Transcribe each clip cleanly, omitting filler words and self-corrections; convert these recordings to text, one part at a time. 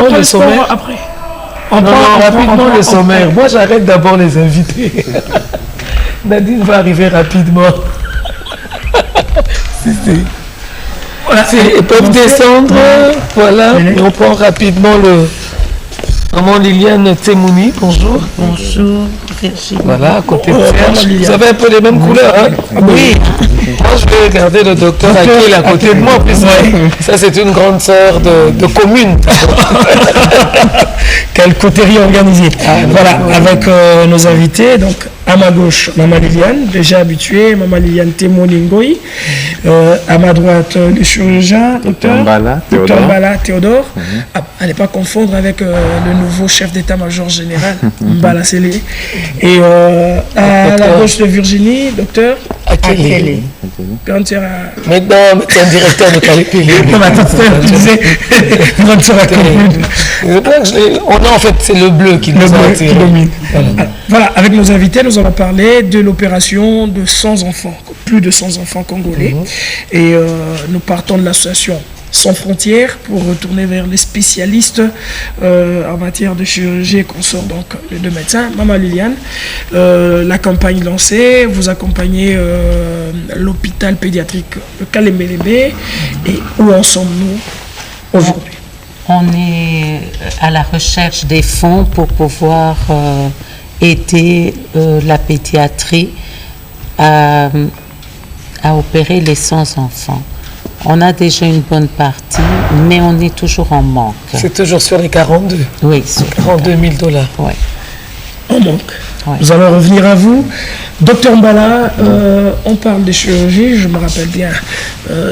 le sommaire après. On prend rapidement le sommaire. Moi, j'arrête d'abord les invités. Nadine va arriver rapidement. Voilà, ils peuvent descendre. Voilà, et on prend rapidement le... Maman Liliane Tsemouni, bonjour. Bonjour, Virginie. Voilà, à côté de Serge. Vous avez un peu les mêmes couleurs, hein? Oui. Moi, je vais regarder le docteur Akil à côté de moi. En plus, ça, c'est une grande sœur de commune. Quelle coterie organisée. Voilà, avec nos invités. Donc, à ma gauche, Maman Liliane, déjà habituée. Maman Liliane Tsemouni. À ma droite, le chirurgien, docteur Mbala Théodore. À ne pas confondre avec le nouveau chef d'état-major général, Mbala Sélé. Et à la gauche de Virginie, docteur Akele. Mais non, c'est un directeur de Calépélé. Non, mais attends, tu disais, on a en fait, c'est le bleu qui nous a attiré. Voilà, avec nos invités, nous allons parler de l'opération de 100 enfants, plus de 100 enfants congolais. Et nous partons de l'association Sans Frontières pour retourner vers les spécialistes en matière de chirurgie et consorts, donc les deux médecins. Maman Liliane, la campagne lancée, vous accompagnez l'hôpital pédiatrique de Kalembe. Et où en sommes-nous aujourd'hui? On est à la recherche des fonds pour pouvoir aider la pédiatrie à opérer les 100 enfants. On a déjà une bonne partie, mais on est toujours en manque. C'est toujours sur les 42? Oui, sur 42 000 $. Oui. En manque. Ouais. Nous allons revenir à vous. Docteur Mbala, on parle de chirurgie, je me rappelle bien,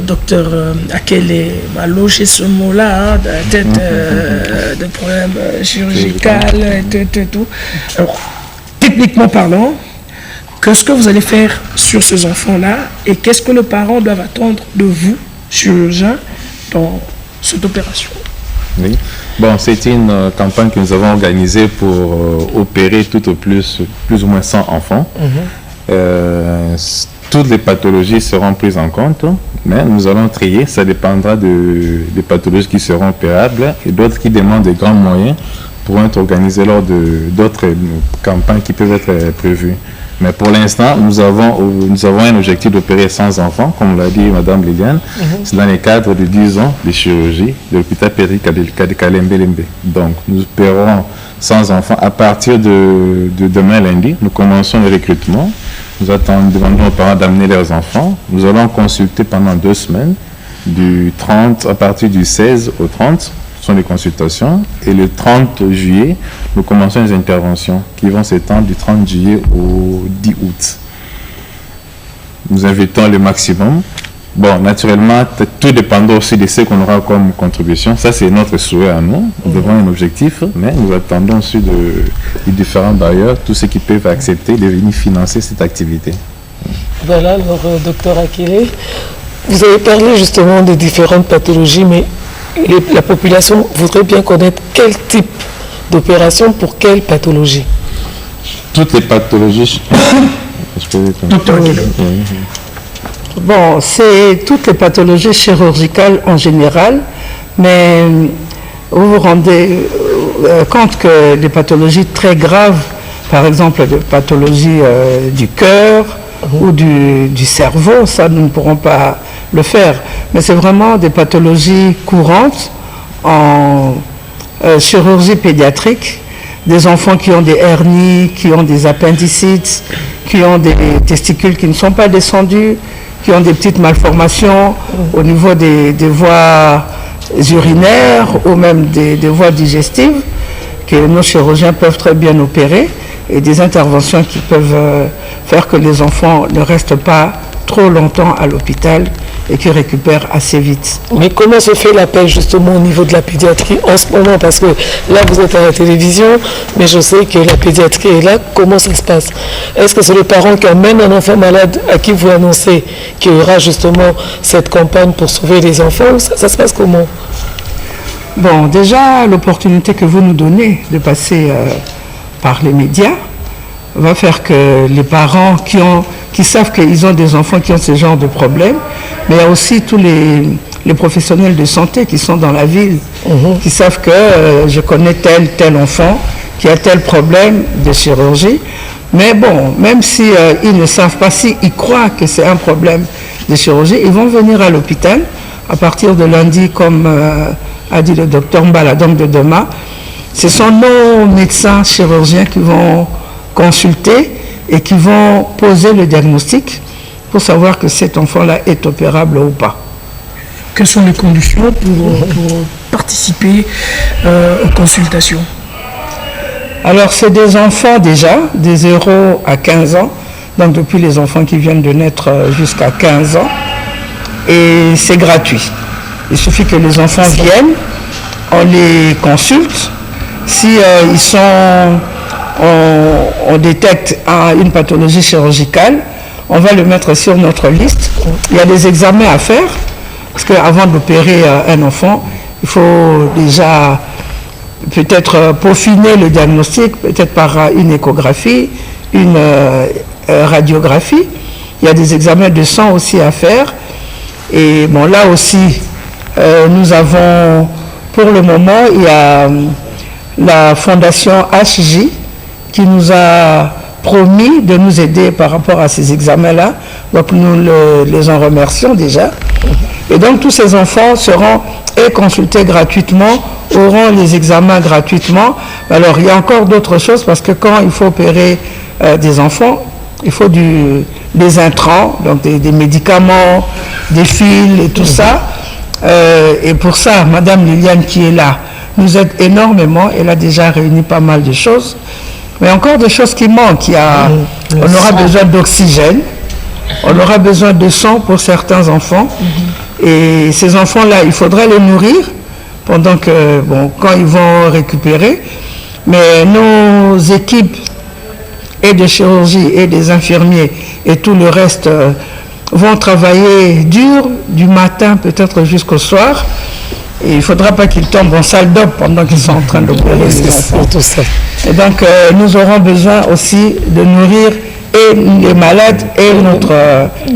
docteur Akele m'a logé ce mot-là, de problèmes chirurgicaux, tout. Alors, techniquement parlant, qu'est-ce que vous allez faire sur ces enfants-là et qu'est-ce que les parents doivent attendre de vous, chirurgien, dans cette opération? Oui. Bon, c'était une campagne que nous avons organisée pour opérer tout au plus ou moins 100 enfants. Toutes les pathologies seront prises en compte, mais nous allons trier. Ça dépendra des pathologies qui seront opérables et d'autres qui demandent des grands moyens pourront être organisées lors d'autres campagnes qui peuvent être prévues. Mais pour l'instant, nous avons un objectif d'opérer 100 enfants, comme l'a dit Mme Liliane. C'est dans le cadre de 10 ans de chirurgie de l'hôpital pédiatrique de Kalembe. Donc, nous opérerons 100 enfants à partir de demain lundi. Nous commençons le recrutement. Nous demandons aux parents d'amener leurs enfants. Nous allons consulter pendant 2 semaines, à partir du 16 au 30. Ce sont les consultations. Et le 30 juillet, nous commençons les interventions qui vont s'étendre du 30 juillet au 10 août. Nous invitons le maximum. Bon, naturellement, tout dépendra aussi de ce qu'on aura comme contribution. Ça, c'est notre souhait à nous. Nous avons un objectif, mais nous attendons aussi des différents bailleurs, tous ceux qui peuvent accepter de venir financer cette activité. Voilà, alors, docteur Akele, vous avez parlé justement des différentes pathologies, mais la population voudrait bien connaître quel type d'opération pour quelle pathologie. Toutes les pathologies. Docteur Akele. Bon, c'est toutes les pathologies chirurgicales en général, mais vous vous rendez compte que les pathologies très graves, par exemple des pathologies du cœur ou du cerveau, ça nous ne pourrons pas le faire. Mais c'est vraiment des pathologies courantes en chirurgie pédiatrique, des enfants qui ont des hernies, qui ont des appendicites, qui ont des testicules qui ne sont pas descendus, qui ont des petites malformations au niveau des voies urinaires ou même des voies digestives, que nos chirurgiens peuvent très bien opérer, et des interventions qui peuvent faire que les enfants ne restent pas trop longtemps à l'hôpital et qui récupèrent assez vite. Mais comment se fait l'appel justement au niveau de la pédiatrie en ce moment? Parce que là, vous êtes à la télévision, mais je sais que la pédiatrie est là. Comment ça se passe? Est-ce que c'est les parents qui emmènent un enfant malade à qui vous annoncez qu'il y aura justement cette campagne pour sauver les enfants? Ça se passe comment? Bon, déjà, l'opportunité que vous nous donnez de passer par les médias va faire que les parents qui savent qu'ils ont des enfants qui ont ce genre de problèmes, mais il y a aussi tous les les professionnels de santé qui sont dans la ville, qui savent que je connais tel enfant qui a tel problème de chirurgie. Mais bon, même si ils ne savent pas, s'ils croient que c'est un problème de chirurgie, ils vont venir à l'hôpital à partir de lundi, comme a dit le docteur Mbala, donc de demain. Ce sont nos médecins chirurgiens qui vont consulter et qui vont poser le diagnostic pour savoir que cet enfant-là est opérable ou pas. Quelles sont les conditions pour participer aux consultations? Alors, c'est des enfants déjà, des 0 à 15 ans, donc depuis les enfants qui viennent de naître jusqu'à 15 ans, et c'est gratuit. Il suffit que les enfants viennent, on les consulte. Si on détecte une pathologie chirurgicale, on va le mettre sur notre liste. Il y a des examens à faire, parce qu'avant d'opérer un enfant, il faut déjà peut-être peaufiner le diagnostic, peut-être par une échographie, une radiographie. Il y a des examens de sang aussi à faire. Et bon, là aussi, nous avons, pour le moment, il y a la fondation HJ qui nous a promis de nous aider par rapport à ces examens-là. Donc nous les en remercions déjà. Et donc tous ces enfants seront consultés gratuitement, auront les examens gratuitement. Alors il y a encore d'autres choses parce que quand il faut opérer des enfants, il faut des intrants, donc des médicaments, des fils et tout ça. Et pour ça, Madame Liliane qui est là nous aide énormément. Elle a déjà réuni pas mal de choses. Mais encore des choses qui manquent. On aura besoin d'oxygène, on aura besoin de sang pour certains enfants. Et ces enfants-là, il faudra les nourrir pendant que, bon, quand ils vont récupérer. Mais nos équipes et de chirurgie et des infirmiers et tout le reste vont travailler dur du matin peut-être jusqu'au soir. Et il ne faudra pas qu'ils tombent en salle d'op pendant qu'ils sont en train d'opérer les enfants. Et donc nous aurons besoin aussi de nourrir et les malades et notre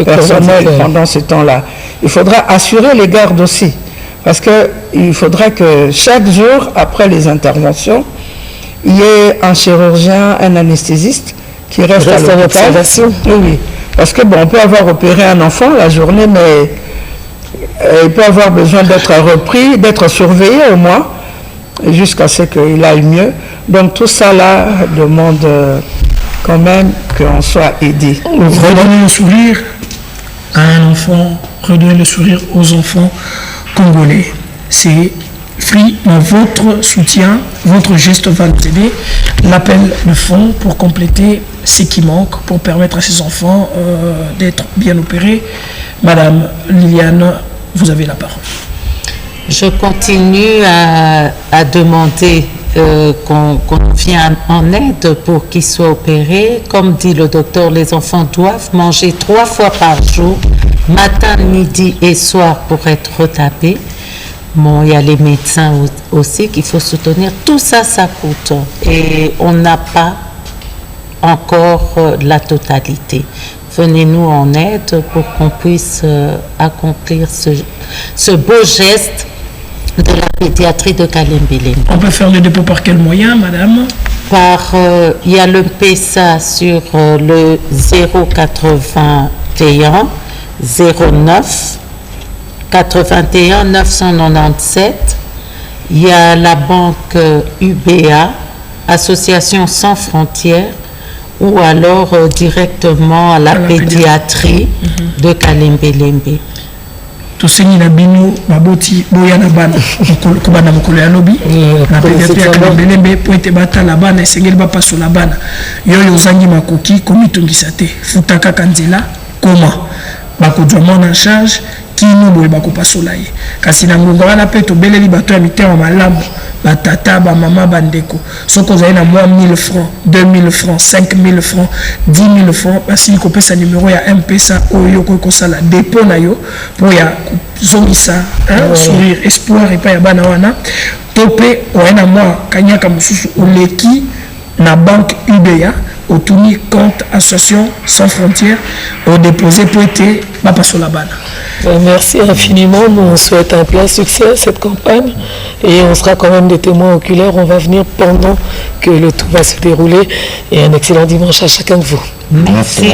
personnel pendant ce temps-là. Il faudra assurer les gardes aussi. Parce qu'il faudra que chaque jour, après les interventions, il y ait un chirurgien, un anesthésiste qui reste à l'hôpital. Oui. Parce que bon, on peut avoir opéré un enfant la journée, mais il peut avoir besoin d'être repris, d'être surveillé au moins, jusqu'à ce qu'il aille mieux. Donc tout ça là demande quand même qu'on soit aidé. Redonner le sourire à un enfant, redonner le sourire aux enfants congolais. C'est Free, votre soutien, votre geste va nous aider. L'appel de fonds pour compléter ce qui manque, pour permettre à ces enfants d'être bien opérés. Madame Liliane, vous avez la parole. Je continue à demander qu'on vienne en aide pour qu'ils soient opérés. Comme dit le docteur, les enfants doivent manger 3 fois par jour, matin, midi et soir pour être retapés. Bon, il y a les médecins aussi qu'il faut soutenir. Tout ça, ça coûte. Et on n'a pas encore la totalité. Venez-nous en aide pour qu'on puisse accomplir ce beau geste de la pédiatrie de Kalembe-Lembe. On peut faire le dépôt par quel moyen, madame? Il y a le PESA sur le 081 09 81 997. Il y a la banque UBA, Association sans frontières, ou alors directement à la pédiatrie de Kalembe-Lembe. Tosengi na bino baboti boya na bana kubana mokolo ya lobi na pédiatrie ya Kalembe-Lembe po ete batala bana esengeli bapasola bana yoyo ozangi makoki komitungisa te futa kaka nzela koma bakozwa mwana en charge kino boye bakopasola ye kasi na ngonga wana mpe tobeleli bato ya mitema malamu batata bamama bandeko soki ozali na mwa 1000 francs 2000 francs 5000 francs 10 000 francs basili kopesa numero ya mpesa oyo okoki kosala depo na yo mpo ya kozongisa sourire espoir epai ya bana wana to mpe oye na mwa kanyaka mosusu oleki na banque UBA au Touni compte Association Sans Frontières au déposé poété Bapasolabana. Merci infiniment. Nous on souhaite un plein succès à cette campagne et on sera quand même des témoins oculaires. On va venir pendant que le tout va se dérouler et un excellent dimanche à chacun de vous. Merci.